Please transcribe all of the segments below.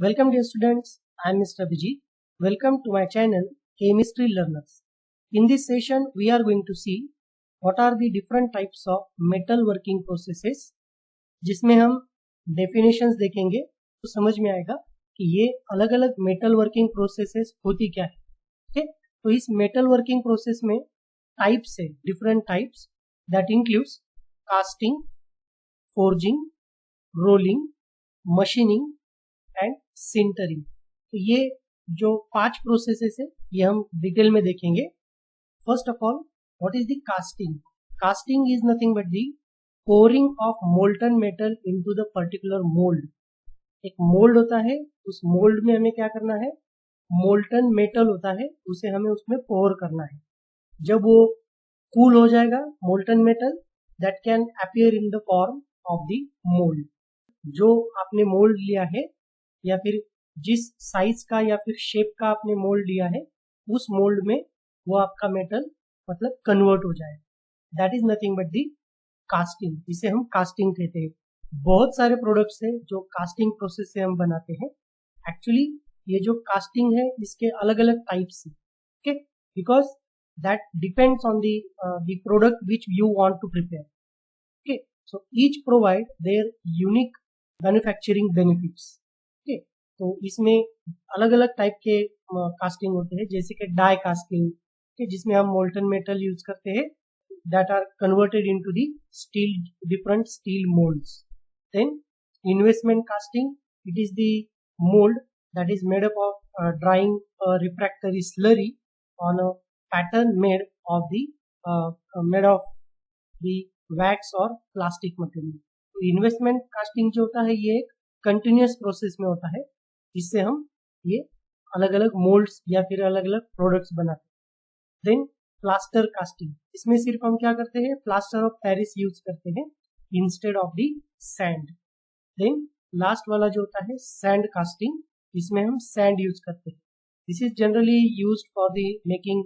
Welcome dear students, I am Mr. Vijay. Welcome to my channel Chemistry Learners. In this session we are going to see what are the different types of metal working processes, जिसमें हम definitions देखेंगे तो समझ में आएगा कि ये अलग अलग metal working processes होती क्या है. ठीक, तो इस metal working process में types है, different types that includes casting, forging, rolling, machining and sintering. तो ये जो 5 प्रोसेसेस है ये हम डिटेल में देखेंगे. First of all, what is the casting? Casting is nothing but the pouring of molten metal into the particular mould. एक mould होता है, उस मोल्ड में हमें क्या करना है, मोल्टन मेटल होता है, उसे हमें उसमें पोर करना है. जब वो कूल हो जाएगा molten metal, that can appear in the form of the mould. जो आपने मोल्ड लिया है या फिर जिस साइज का या फिर शेप का आपने मोल्ड लिया है, उस मोल्ड में वो आपका मेटल मतलब कन्वर्ट हो जाए. That is nothing but the casting. इसे हम कास्टिंग कहते हैं. बहुत सारे प्रोडक्ट्स हैं जो कास्टिंग प्रोसेस से हम बनाते हैं. एक्चुअली ये जो कास्टिंग है इसके अलग अलग टाइप्स हैं. Okay, because that depends on the product which you want to prepare. Okay, so each provide their unique manufacturing benefits. तो इसमें अलग अलग टाइप के कास्टिंग होते हैं, जैसे कि डाई कास्टिंग, जिसमें हम मोल्टन मेटल यूज करते हैं, that are converted into the steel, different steel moulds. Then investment casting, it is the mould that is made up of drying a refractory slurry on a pattern made of the wax or plastic material. तो investment casting जो होता है ये एक continuous process में होता है, जिससे हम ये अलग अलग मोल्ड्स या फिर अलग अलग प्रोडक्ट्स बनाते हैं. देन प्लास्टर कास्टिंग, इसमें सिर्फ हम क्या करते हैं, प्लास्टर ऑफ पेरिस यूज करते हैं instead of the sand. Then last वाला जो होता है सैंड कास्टिंग, इसमें हम सैंड यूज करते हैं. This is generally used for the making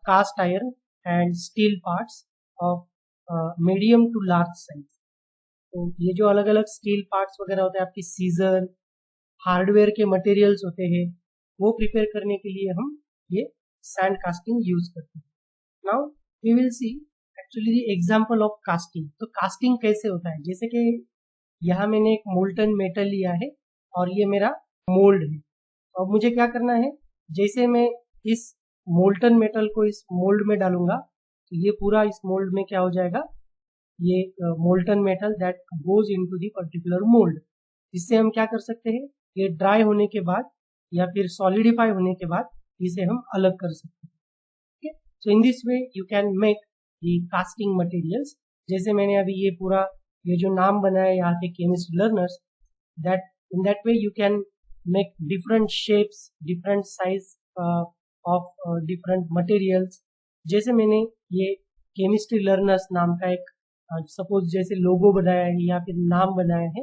cast iron and steel parts of medium to large size. तो ये जो अलग अलग स्टील पार्ट्स वगैरह होते हैं, आपकी सीजर, हार्डवेयर के मटेरियल्स होते हैं, वो प्रिपेयर करने के लिए हम ये सैंड कास्टिंग यूज करते हैं. Now we will see actually the example of casting. तो कास्टिंग कैसे होता है, जैसे कि यहाँ मैंने एक मोल्टन मेटल लिया है और ये मेरा मोल्ड है. तो अब मुझे क्या करना है, जैसे मैं इस मोल्टन मेटल को इस मोल्ड में डालूंगा तो ये पूरा इस मोल्ड में क्या हो जाएगा, ये molten metal that goes into the particular mould. इससे हम क्या कर सकते हैं, ये ड्राई होने के बाद या फिर सॉलिडिफाई होने के बाद इसे हम अलग कर सकते हैं. Okay, so in this way you can make the casting materials. जैसे मैंने अभी ये पूरा ये जो नाम बनाया यहाँ के chemistry learners, that in that way you can make different shapes, different size of different materials. जैसे मैंने ये केमिस्ट्री लर्नर्स नाम का एक सपोज जैसे लोगो बनाया है या फिर नाम बनाया है,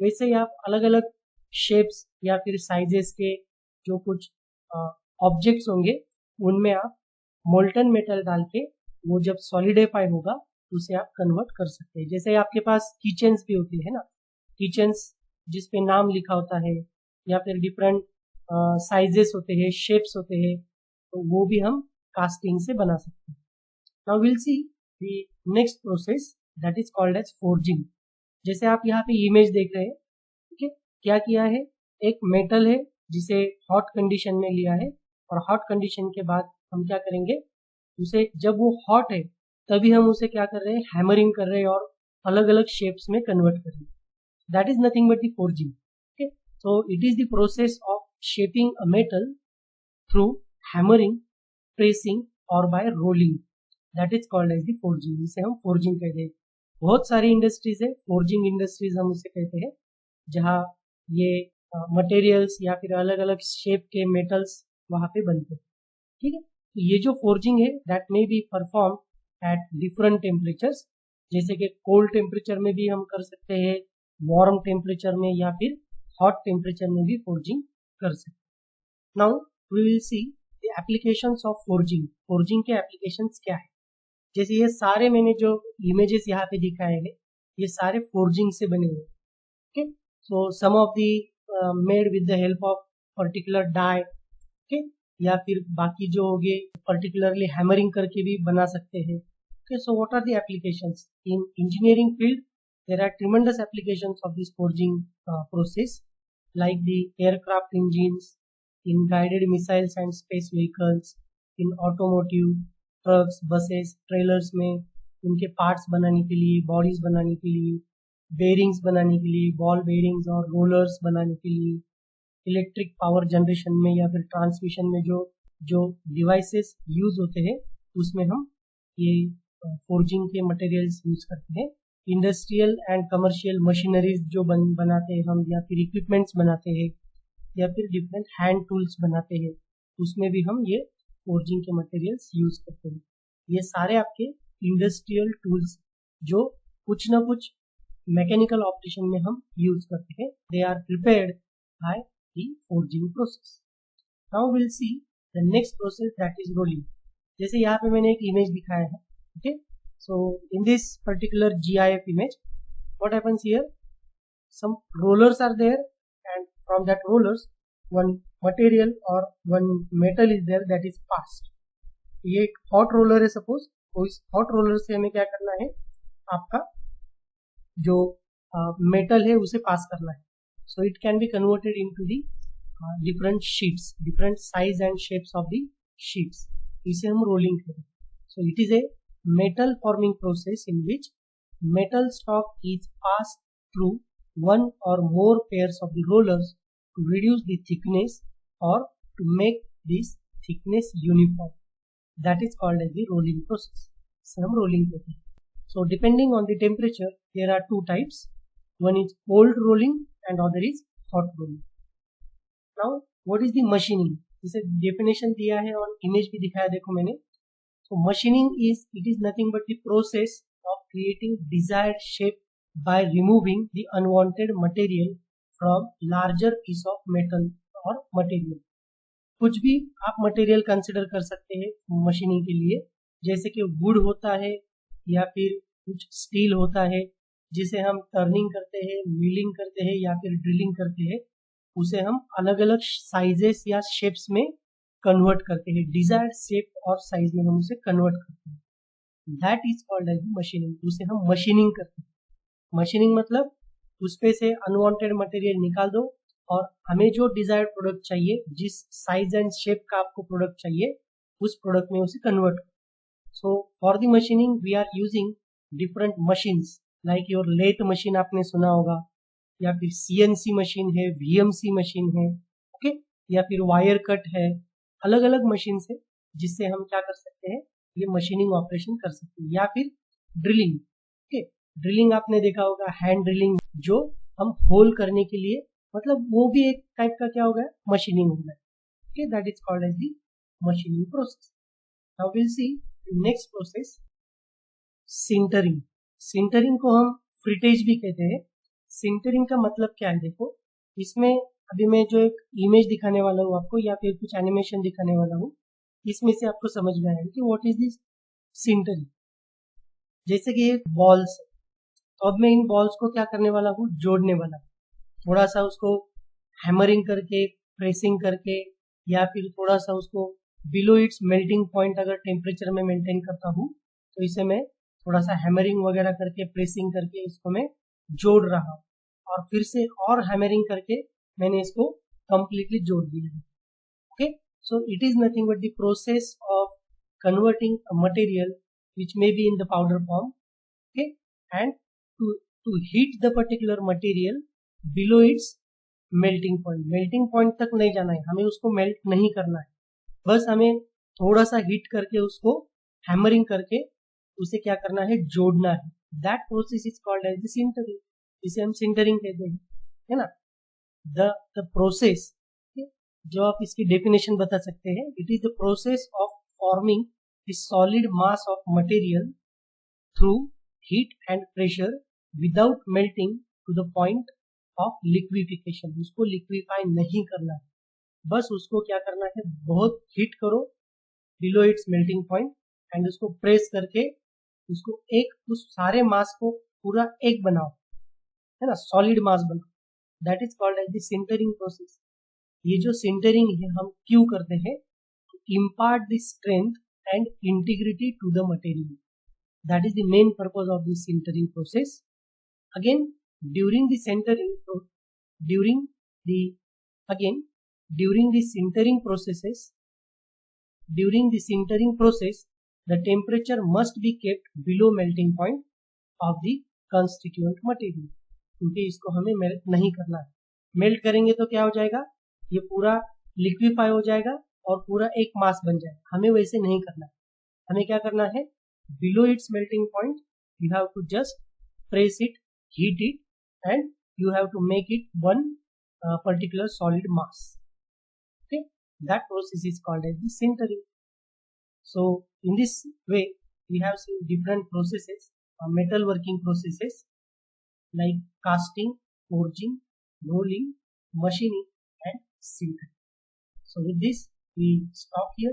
वैसे ही आप अलग अलग शेप्स या फिर साइजेस के जो कुछ ऑब्जेक्ट्स होंगे उनमें आप मोल्टन मेटल डाल के वो जब सॉलिडिफाई होगा उसे आप कन्वर्ट कर सकते हैं. जैसे आपके पास किचन्स भी होती है ना, किचन्स जिसपे नाम लिखा होता है या फिर डिफरेंट साइजेस होते हैं, शेप्स होते हैं, तो वो भी हम कास्टिंग से बना सकते हैं. Now will see the next process that is called as forging. जैसे आप यहाँ पे इमेज देख रहे हैं, ठीक है, क्या किया है, एक मेटल है जिसे हॉट कंडीशन में लिया है और हॉट कंडीशन के बाद हम क्या करेंगे, उसे जब वो हॉट है तभी हम उसे क्या कर रहे हैं, हैमरिंग कर रहे हैं और अलग अलग शेप्स में कन्वर्ट कर रहे हैं. That is nothing but the forging. Okay, so it is the process of shaping a metal through hammering, pressing और by rolling. That is called as the forging. इसे हम फोर्जिंग कहते हैं. बहुत सारी इंडस्ट्रीज है, फोर्जिंग इंडस्ट्रीज हम उसे कहते हैं, जहाँ ये मटेरियल्स या फिर अलग अलग शेप के मेटल्स वहाँ पे बनते हैं. ठीक है, तो ये जो फोर्जिंग है that may be perform at different temperatures. जैसे कि कोल्ड टेम्परेचर में भी हम कर सकते हैं, वार्म टेम्परेचर में या फिर हॉट टेम्परेचर में भी फोर्जिंग कर सकते हैं. Now we will see the applications of forging. Forging के एप्लीकेशंस क्या है, जैसे ये सारे मैंने जो इमेजेस यहाँ पे दिखाए हैं ये सारे फोर्जिंग से बने हुए. Okay, so some of the made with the help of particular die, okay, या फिर बाकी जो हो गए पर्टिकुलरली हैमरिंग करके भी बना सकते हैं। Okay, so what are the applications in engineering field? There are tremendous applications of this forging process, like the aircraft engines, in guided missiles and space vehicles, in automotive, trucks, buses, trailers में उनके parts बनाने के लिए, bodies बनाने के लिए, bearings बनाने के लिए, बॉल बेरिंग्स और रोलर्स बनाने के लिए, इलेक्ट्रिक पावर जनरेशन में या फिर ट्रांसमिशन में जो जो डिवाइसेस यूज होते हैं उसमें हम ये फोर्जिंग के मटेरियल्स यूज करते हैं। इंडस्ट्रियल एंड कमर्शियल मशीनरीज जो बनाते हैं हम, या फिर इक्विपमेंट्स बनाते हैं, या फिर डिफरेंट हैंड टूल्स बनाते हैं, उसमें भी हम ये फोर्जिंग के मटेरियल्स यूज करते हैं। ये सारे आपके इंडस्ट्रियल टूल्स जो कुछ ना कुछ मैकेनिकल ऑपरेशन में हम यूज करते हैं, they are prepared by the forging process. Now will see the next process that is rolling. जैसे यहाँ पे मैंने एक इमेज दिखाया है, okay, so in this particular GIF image, what happens here, some rollers are there, and from that rollers one material or one metal is there that is passed। ये एक hot roller है suppose, तो इस hot roller से हमें क्या करना है, आपका जो metal है उसे पास करना है। so it can be converted into the different sheets, different size and shapes of the sheets, इसे हम rolling कहते हैं। so it is a metal forming process in which metal stock is passed through one or more pairs of the rollers to reduce the thickness or to make this thickness uniform. That is called as the rolling process. So हम rolling कहते हैं। So depending on the temperature, there are two types. One is cold rolling and other is hot rolling. Now what is the machining? इसे definition दिया है और image भी दिखाया देखो मैंने। So machining it is nothing but the process of creating desired shape by removing the unwanted material from larger piece of metal or material। कुछ भी आप मटेरियल कंसिडर कर सकते हैं मशीनिंग के लिए, जैसे कि वुड होता है या फिर कुछ स्टील होता है जिसे हम टर्निंग करते हैं, मिलिंग करते हैं या फिर ड्रिलिंग करते हैं, उसे हम अलग अलग साइजेस या शेप्स में कन्वर्ट करते हैं, डिजायर्ड शेप और साइज में हम उसे कन्वर्ट करते हैं। That is called as machining, उसे हम मशीनिंग करते हैं। मशीनिंग मतलब उस पे से अनवांटेड मटेरियल निकाल दो और हमें जो डिजायर्ड प्रोडक्ट चाहिए, जिस साइज एंड शेप का आपको प्रोडक्ट चाहिए, उस प्रोडक्ट में उसे कन्वर्ट करो। So for the machining we are using different machines, like your lathe machine आपने सुना होगा, या फिर CNC मशीन है, VMC मशीन है, ओके, या फिर वायर कट है, अलग अलग मशीन से जिससे हम क्या कर सकते हैं, ये मशीनिंग ऑपरेशन कर सकते हैं। या फिर ड्रिलिंग, ओके, ड्रिलिंग आपने देखा होगा, हैंड ड्रिलिंग, जो हम होल करने के लिए, मतलब वो भी एक टाइप का क्या होगा, मशीनिंग होगा, okay, that is called as the machining process. Now will see next process, sintering. Sintering को हम फ्रिटेज भी कहते हैं। सिंटरिंग का मतलब क्या है, देखो इसमें अभी मैं जो एक इमेज दिखाने वाला हूँ आपको, या फिर कुछ एनिमेशन दिखाने वाला हूँ, इसमें से आपको समझ में आएगा कि व्हाट इज दिस सिंटरिंग। जैसे कि एक बॉल्स, तो अब मैं इन बॉल्स को क्या करने वाला हूँ, जोड़ने वाला हूँ। थोड़ा सा उसको हैमरिंग करके, प्रेसिंग करके, या फिर थोड़ा सा उसको बिलो इट्स मेल्टिंग पॉइंट अगर टेम्परेचर में मेंटेन करता हूँ, तो इसे मैं थोड़ा सा हैमरिंग वगैरह करके, प्रेसिंग करके इसको मैं जोड़ रहा हूँ, और फिर से और हैमरिंग करके मैंने इसको कंप्लीटली जोड़ दिया है। Okay, so it is nothing but the process of converting a material which may be in the powder form, okay, and to heat the particular material below its melting point। melting point तक नहीं जाना है, हमें उसको melt नहीं करना है, बस हमें थोड़ा सा हीट करके उसको हैमरिंग करके उसे क्या करना है, जोड़ना है। That process is called as the sintering, इसे हम सिंटरिंग कहते हैं, है ना। द प्रोसेस, जो आप इसकी डेफिनेशन बता सकते हैं, it is the process of forming the solid mass of material through heat and pressure without melting to the point of liquefaction. उसको लिक्विफाई नहीं करना है, बस उसको क्या करना है, बहुत हीट करो below its melting point, and उसको प्रेस करके उसको एक, उस सारे मास को पूरा एक बनाओ, है ना, सॉलिड मास बनाओ। That is called as the sintering process. ये जो सिंटरिंग है हम क्यों करते हैं? Impart the strength and integrity to the material, that is the main purpose of the sintering process. Again during the sintering process the temperature must be kept below melting point of the constituent material, क्योंकि इसको हमें melt नहीं करना है। Melt करेंगे तो क्या हो जाएगा? ये पूरा लिक्विफाई हो जाएगा और पूरा एक मास बन जाएगा। हमें वैसे नहीं करना है। हमें क्या करना है? Below its melting point you have to just press it, heat it, and you have to make it one particular solid mass. Okay, that process is called as the sintering. So in this way we have seen different processes, metal working processes like casting, forging, rolling, machining and sintering. So with this we stop here.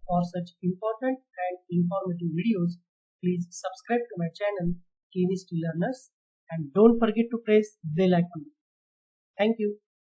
For such important and informative videos, please subscribe to my channel Chemistry Learners and don't forget to press bell icon. Thank you.